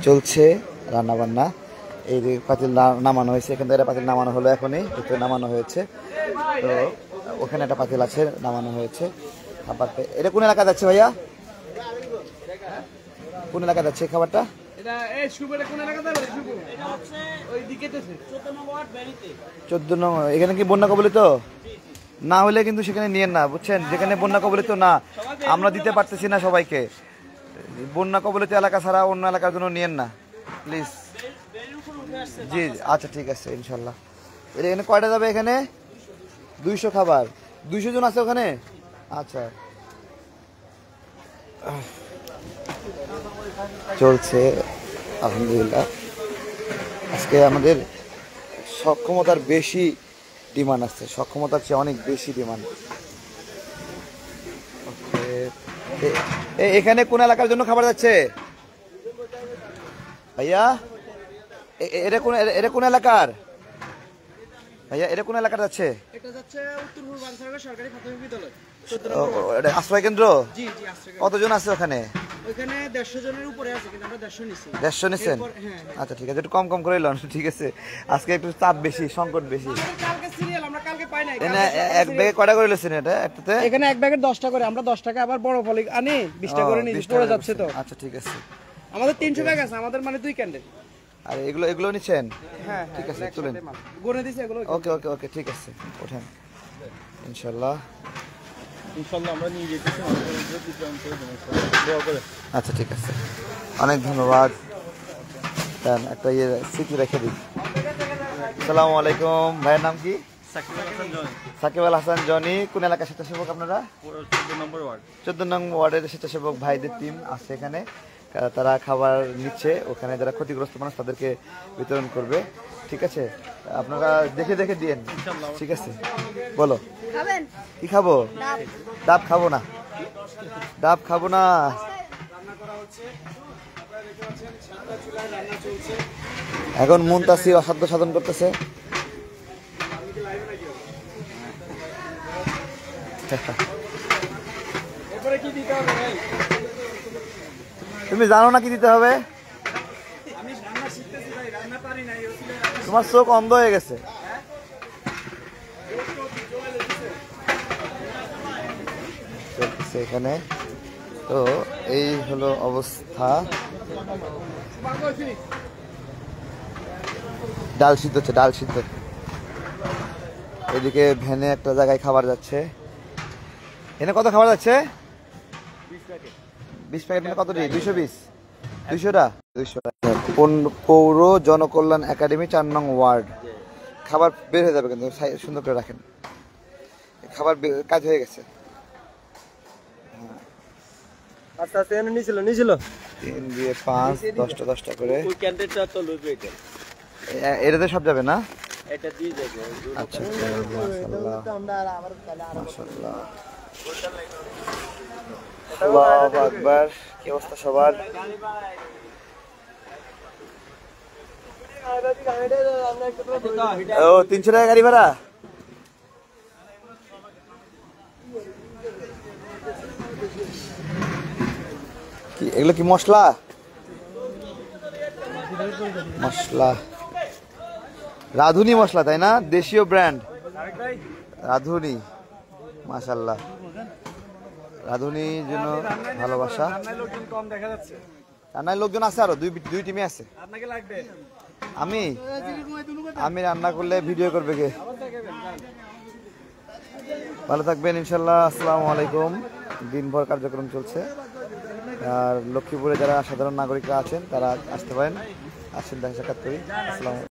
চলছে রান্না বান্না। এই যে পাতিল নামানো হয়েছে, এখান থেকে পাতিল নামানো হলো, এখনই ভিতরে নামানো হয়েছে। তো ওখানে একটা পাতিল আছে, নামানো হয়েছে। খাবারটা এটা কোন এলাকা যাচ্ছে ভাইয়া? কোন এলাকা যাচ্ছে খাবারটা? 14 নং। এখানে কি বন্যা কবলিত না হলে কিন্তু সেখানে নিয়েন না, বুঝছেন? যেখানে বন্যা কবলিত না, আমরা দিতে পারতেছি না সবাইকে। বন্যা কবলিত এলাকা ছাড়া অন্য এলাকার জন্য নিয়েন না প্লিজ। জি আচ্ছা ঠিক আছে ইনশাল্লাহ। এখানে কয়টা যাবে? এখানে 200 খাবার, 200 জন আছে ওখানে। আচ্ছা চলছে আলহামদুলিল্লাহ। আজকে আমাদের সক্ষমতার বেশি ডিমান্ড আসছে, সক্ষমতার চেয়ে অনেক বেশি ডিমান্ড। এখানে কোন এলাকার জন্য খাবার যাচ্ছে ভাইয়া? এটা কোন এলাকার ভাইয়া? এটা কোন এলাকার যাচ্ছে? আশ্রয় কেন্দ্র। কতজন আছে ওখানে? 150 নিচ্ছেন? আচ্ছা ঠিক আছে, একটু কম কম করে লন, ঠিক আছে? আজকে একটু চাপ বেশি, সংকট বেশি। এক ব্যাগে কয়টা করে লেছেন এটা একটাতে? এখানে এক ব্যাগে 10টা করে, আমরা 10 টাকা আবার বড় ফলি আনি 20টা করে নিয়ে পড়ে যাচ্ছে তো। আচ্ছা ঠিক আছে, আমাদের 300 ব্যাগ আছে, আমাদের মানে 2 ক্যান্ডেল। আর এগুলো নিচ্ছেন? হ্যাঁ ঠিক আছে তুলেন, গুনে দিছি এগুলো। ওকে ওকে ওকে ঠিক আছে, ওঠেন ইনশাআল্লাহ। আমরা নিয়ে যেতেছি। আচ্ছা ঠিক আছে, অনেক ধন্যবাদ। একটা স্মৃতি রেখে দিই। আসসালামু আলাইকুম, ভাইয়ের নাম কি? সাকিব আল হাসান জনি। কোন এলাকার স্বেচ্ছাসেবক আপনারা? 14 নং ওয়ার্ডের স্বেচ্ছাসেবক ভাইদের টিম আছে এখানে। তারা খাবার নিচ্ছে, ওখানে যারা ক্ষতিগ্রস্ত মানুষ তাদেরকে বিতরণ করবে। ঠিক আছে, আপনারা দেখে দেখে দিয়েন। ঠিক আছে, বলো কি খাবো? ডাব খাবো না, ডাব খাবো না। এখন মুনতাসির অসাধ্য সাধন করতেছে। তুমি জানো না কি দিতে হবে? তোমার চোখ অন্ধ হয়ে গেছে। চলতেছে এখানে। তো এই হলো অবস্থা। ডাল সিদ্ধ হচ্ছে, ডাল সিদ্ধ। এদিকে ভ্যানে একটা জায়গায় খাবার যাচ্ছে। এখানে কত খাবার যাচ্ছে? 20 প্যাকেট। মানে কত? 220। 200টা। পৌর জনকল্যাণ একাডেমি 4 নং ওয়ার্ড। খাবার বের হয়ে যাবে, কিন্তু সুন্দর করে রাখেন। খাবার কাজ হয়ে গেছে। আচ্ছা আচ্ছা, নিয়েছিল 3 দিয়ে 5, 10টা 10টা করে। ওই ক্যান্ডিডেটটা তো লইবে এটা। এটাতে সব যাবে না? এটা দিয়ে যাবে। আচ্ছা মাশাআল্লাহ মাশাআল্লাহ, আল্লাহু আকবার। কি অবস্থা সবার? ও 300 টাকা গাড়ি ভাড়া। কি এগুলো? কি মশলা? মশলা রাধুনি মশলা, তাই না? দেশীয় ব্র্যান্ড রাধুনি। মাশাআল্লাহ, রাধুনি জন্য ভালোবাসা। রান্নার লোকজন আছে, আরো দুই টিমে আছে। আমি রান্না করলে ভিডিও করবে কে? ভালো থাকবেন ইনশাল্লাহ। আসসালামু আলাইকুম। দিনভর কার্যক্রম চলছে। আর লক্ষ্মীপুরে যারা সাধারণ নাগরিকরা আছেন তারা আসতে পারেন, আসেন, দেখা সাক্ষাৎ করি। আসসালামু আলাইকুম।